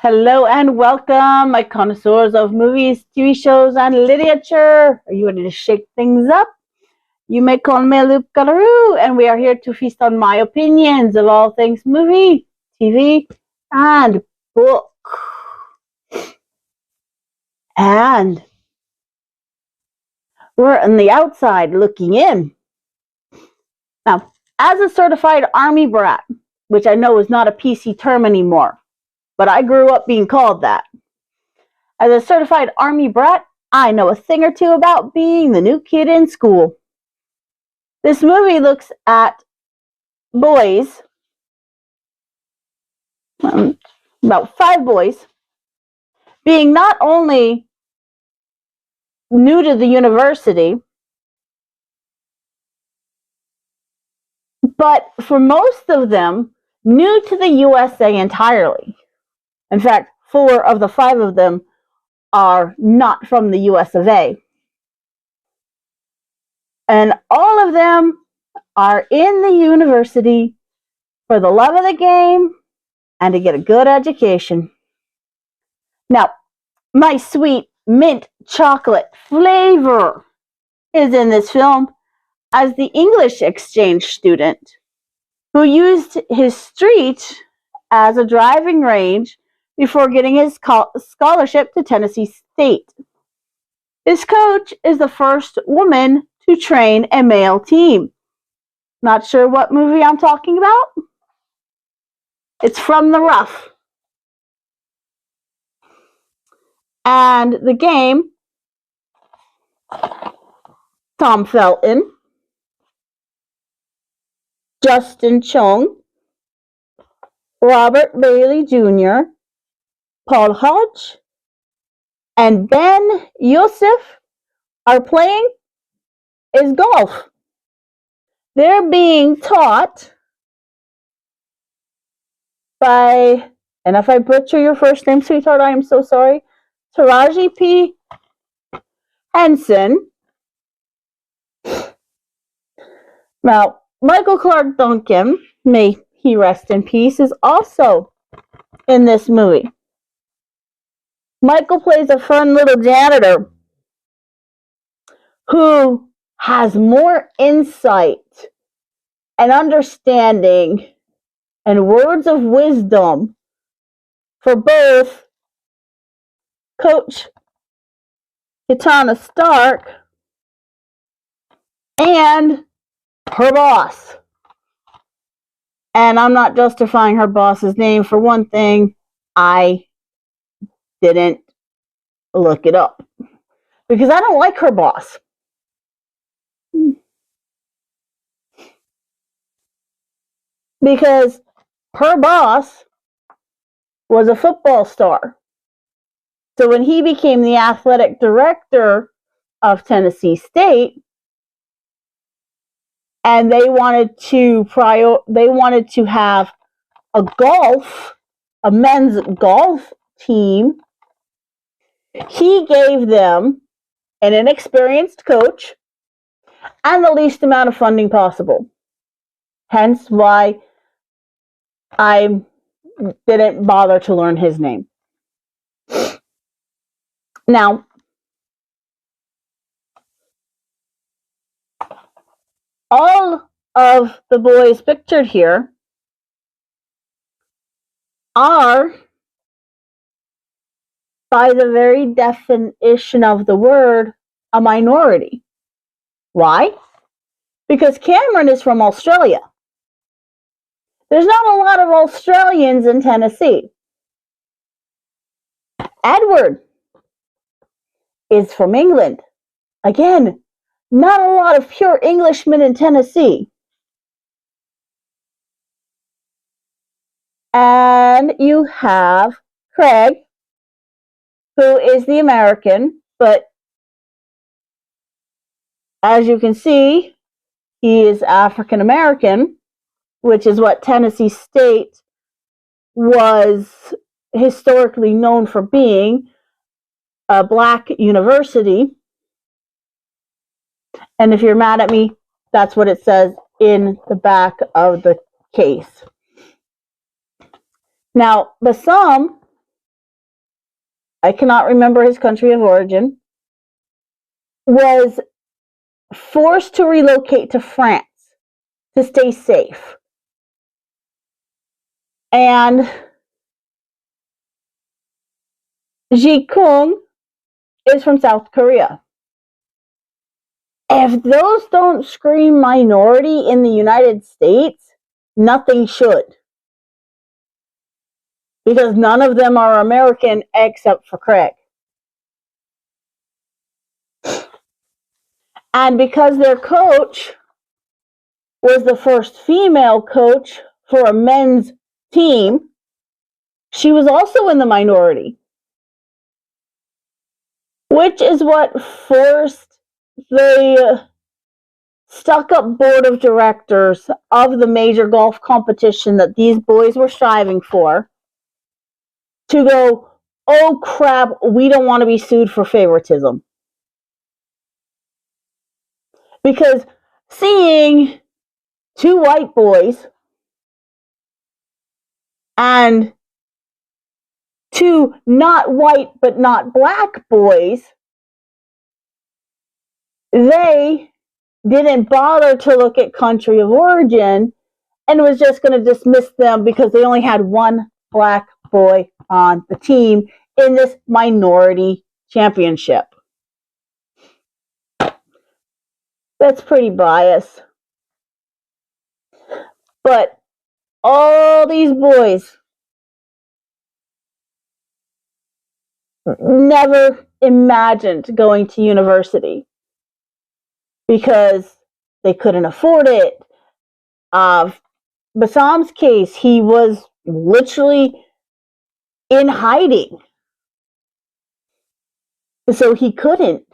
Hello and welcome, my connoisseurs of movies, TV shows, and literature. Are you ready to shake things up? You may call me Luke Galaroo, and we are here to feast on my opinions of all things movie, TV, and book. And we're on the outside looking in. Now, as a certified Army brat, which I know is not a PC term anymore, but I grew up being called that. As a certified Army brat, I know a thing or two about being the new kid in school. This movie looks at boys, about 5 boys, being not only new to the university, but for most of them, new to the USA entirely. In fact, 4 of the 5 of them are not from the US of A. And all of them are in the university for the love of the game and to get a good education. Now, my sweet mint chocolate flavor is in this film as the English exchange student who used his street as a driving range before getting his scholarship to Tennessee State. His coach is the first woman to train a male team. Not sure what movie I'm talking about? It's From the Rough. And the game, Tom Felton, Justin Chong, Robert Bailey Jr., Paul Hodge, and Ben Youssef are playing is golf. They're being taught by, and if I butcher your first name, sweetheart, I am so sorry, Taraji P. Henson. Now, Michael Clarke Duncan, may he rest in peace, is also in this movie. Michael plays a fun little janitor who has more insight and understanding and words of wisdom for both Coach Kitana Stark and her boss. And I'm not justifying her boss's name. For one thing, I didn't look it up because I don't like her boss. Because her boss was a football star. So when he became the athletic director of Tennessee State, and they wanted to have a men's golf team, he gave them an inexperienced coach and the least amount of funding possible. Hence why I didn't bother to learn his name. Now, all of the boys pictured here are, by the very definition of the word, a minority. Why? Because Cameron is from Australia. There's not a lot of Australians in Tennessee. Edward is from England. Again, not a lot of pure Englishmen in Tennessee. And you have Craig, who is the American, but as you can see, he is African American, which is what Tennessee State was historically known for being, a black university. And if you're mad at me, that's what it says in the back of the case. Now, Bassam I cannot remember his country of origin, was forced to relocate to France to stay safe. And Ji-Kung is from South Korea. If those don't scream minority in the United States, nothing should. Because none of them are American except for Craig. And because their coach was the first female coach for a men's team, she was also in the minority. Which is what forced the stuck-up board of directors of the major golf competition that these boys were striving for to go, oh crap, we don't want to be sued for favoritism. Because seeing two white boys and two not white but not black boys, they didn't bother to look at country of origin and was just going to dismiss them because they only had one black boy on the team in this minority championship. That's pretty biased. But all these boys never imagined going to university because they couldn't afford it. Bassam's case, he was literally in hiding. So he couldn't.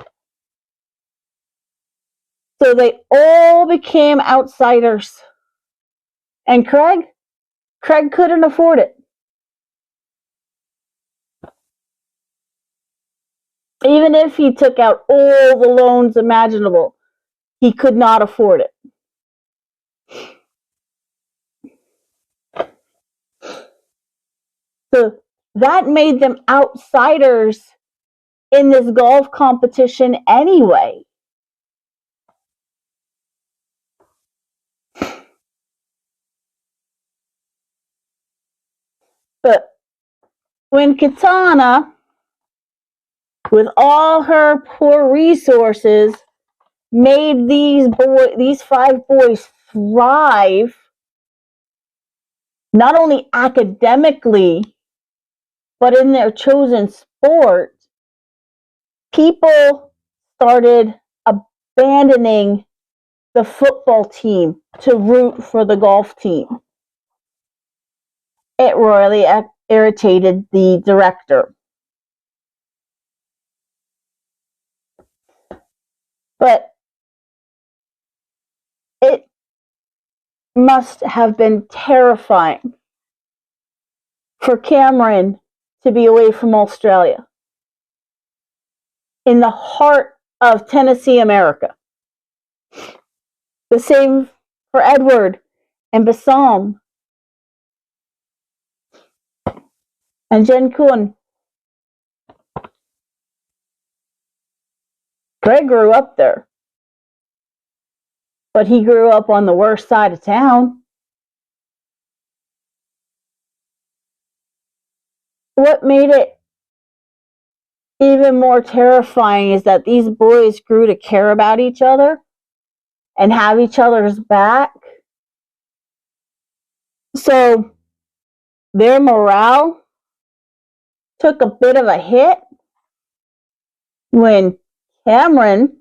So they all became outsiders. And Craig couldn't afford it. Even if he took out all the loans imaginable, he could not afford it. So that made them outsiders in this golf competition anyway. But when Katana, with all her poor resources, made these five boys thrive, not only academically, but in their chosen sport, people started abandoning the football team to root for the golf team. It royally irritated the director. But it must have been terrifying for Cameron to be away from Australia, in the heart of Tennessee, America. The same for Edward and Bassam and Ji-Kung. Greg grew up there, but he grew up on the worst side of town. What made it even more terrifying is that these boys grew to care about each other and have each other's back. So their morale took a bit of a hit when Cameron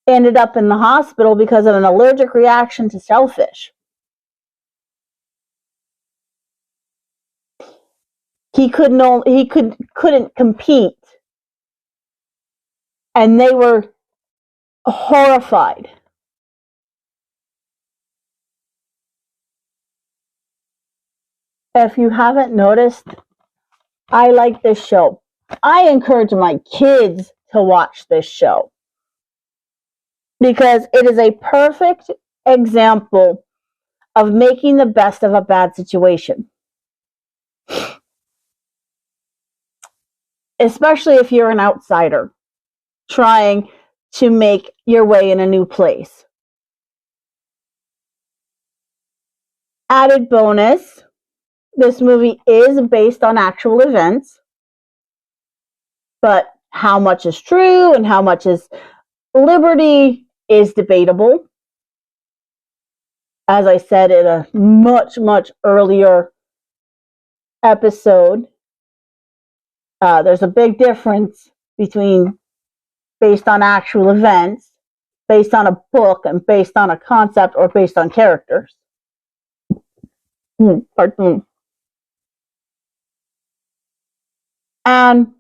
ended up in the hospital because of an allergic reaction to shellfish. He couldn't compete, and they were horrified. If you haven't noticed, I like this show. I encourage my kids to watch this show because it is a perfect example of making the best of a bad situation. especially if you're an outsider trying to make your way in a new place. Added bonus, this movie is based on actual events, but how much is true and how much is liberty is debatable. As I said in a much, much earlier episode, there's a big difference between based on actual events, based on a book, and based on a concept or based on characters. Pardon me. And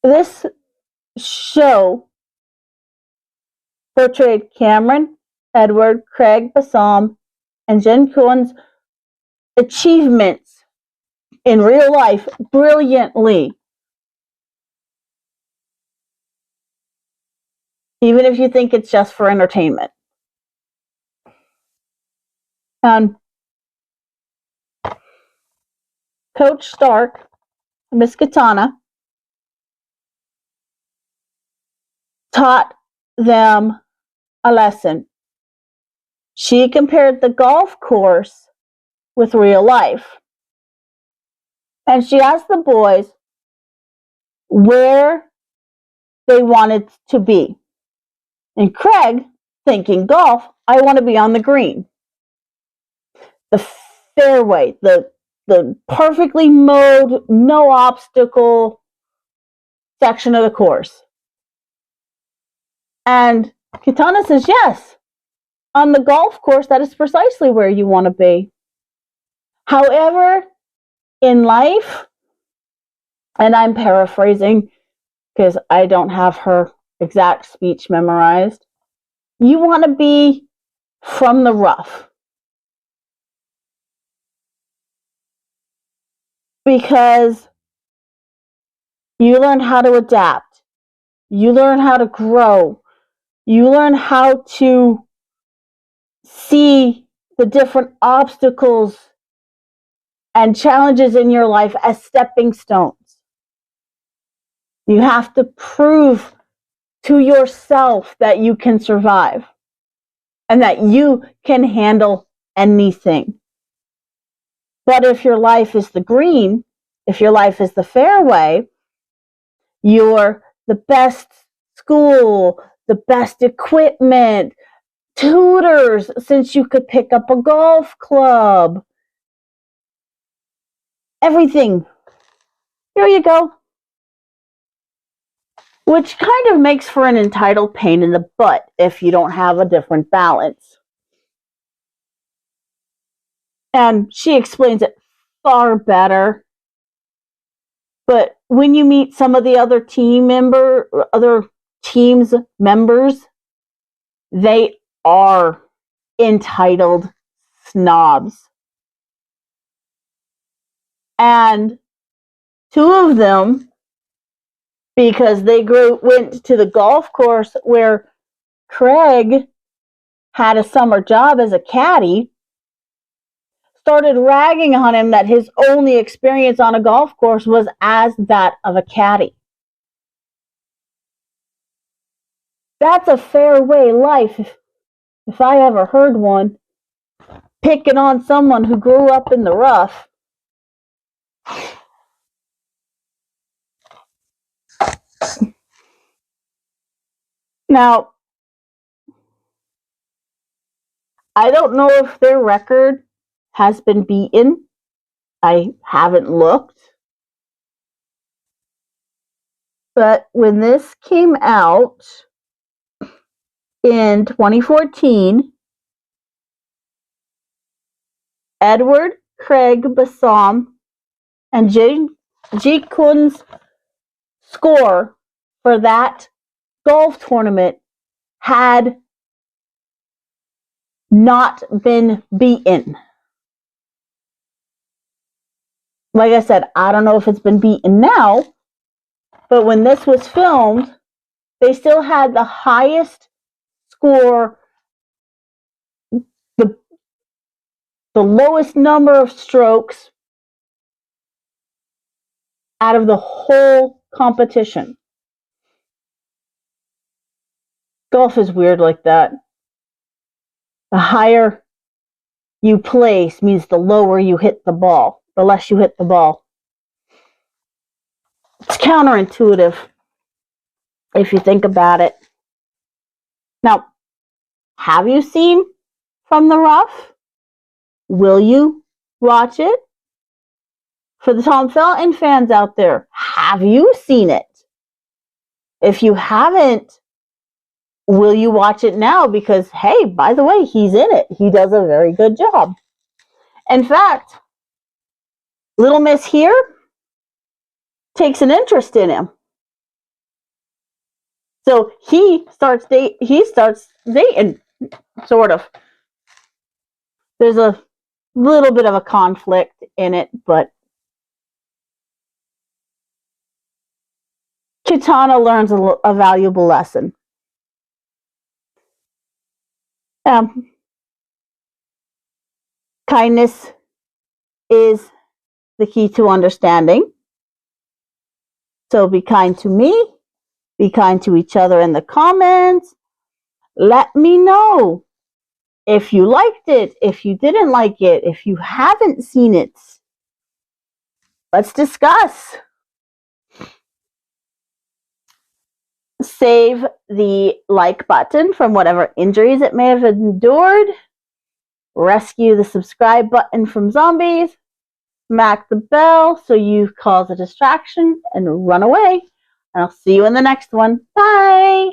this show portrayed Cameron, Edward, Craig Bassam, and Jen Cohen's achievements in real life brilliantly. Even if you think it's just for entertainment. Coach Stark, Miss Katana, taught them a lesson. She compared the golf course with real life. And she asked the boys where they wanted to be. And Craig, thinking golf, I want to be on the green. The fairway, the perfectly mowed, no obstacle section of the course. And Katana says, yes, on the golf course, that is precisely where you want to be. However, in life, and I'm paraphrasing because I don't have her exact speech memorized, you want to be from the rough. Because you learn how to adapt. You learn how to grow. You learn how to see the different obstacles and challenges in your life as stepping stones. You have to prove to yourself that you can survive and that you can handle anything. But if your life is the green, if your life is the fairway, you're the best school, the best equipment, tutors, since you could pick up a golf club. Everything. Here you go. Which kind of makes for an entitled pain in the butt if you don't have a different balance. And she explains it far better. But when you meet some of the other team's members, they are entitled snobs. And two of them, because they went to the golf course where Craig had a summer job as a caddy, started ragging on him that his only experience on a golf course was as that of a caddy. That's a fairway life, if I ever heard one. Picking on someone who grew up in the rough. Now, I don't know if their record has been beaten. I haven't looked. But when this came out in 2014, Edward, Craig Bassam, and Ji Kun's score for that golf tournament had not been beaten. Like I said, I don't know if it's been beaten now, but when this was filmed, they still had the highest score, the lowest number of strokes out of the whole competition. Golf is weird like that. The higher you place means the lower you hit the ball, the less you hit the ball. It's counterintuitive if you think about it. Now, have you seen From the Rough? Will you watch it? For the Tom Felton fans out there, have you seen it? If you haven't, will you watch it now? Because, hey, by the way, he's in it. He does a very good job. In fact, Little Miss here takes an interest in him. So he starts dating, sort of. There's a little bit of a conflict in it, but Kitana learns a valuable lesson. Kindness is the key to understanding. So be kind to me. Be kind to each other in the comments. Let me know if you liked it, if you didn't like it, if you haven't seen it. Let's discuss. Save the like button from whatever injuries it may have endured. Rescue the subscribe button from zombies. Smack the bell so you cause a distraction and run away. And I'll see you in the next one. Bye!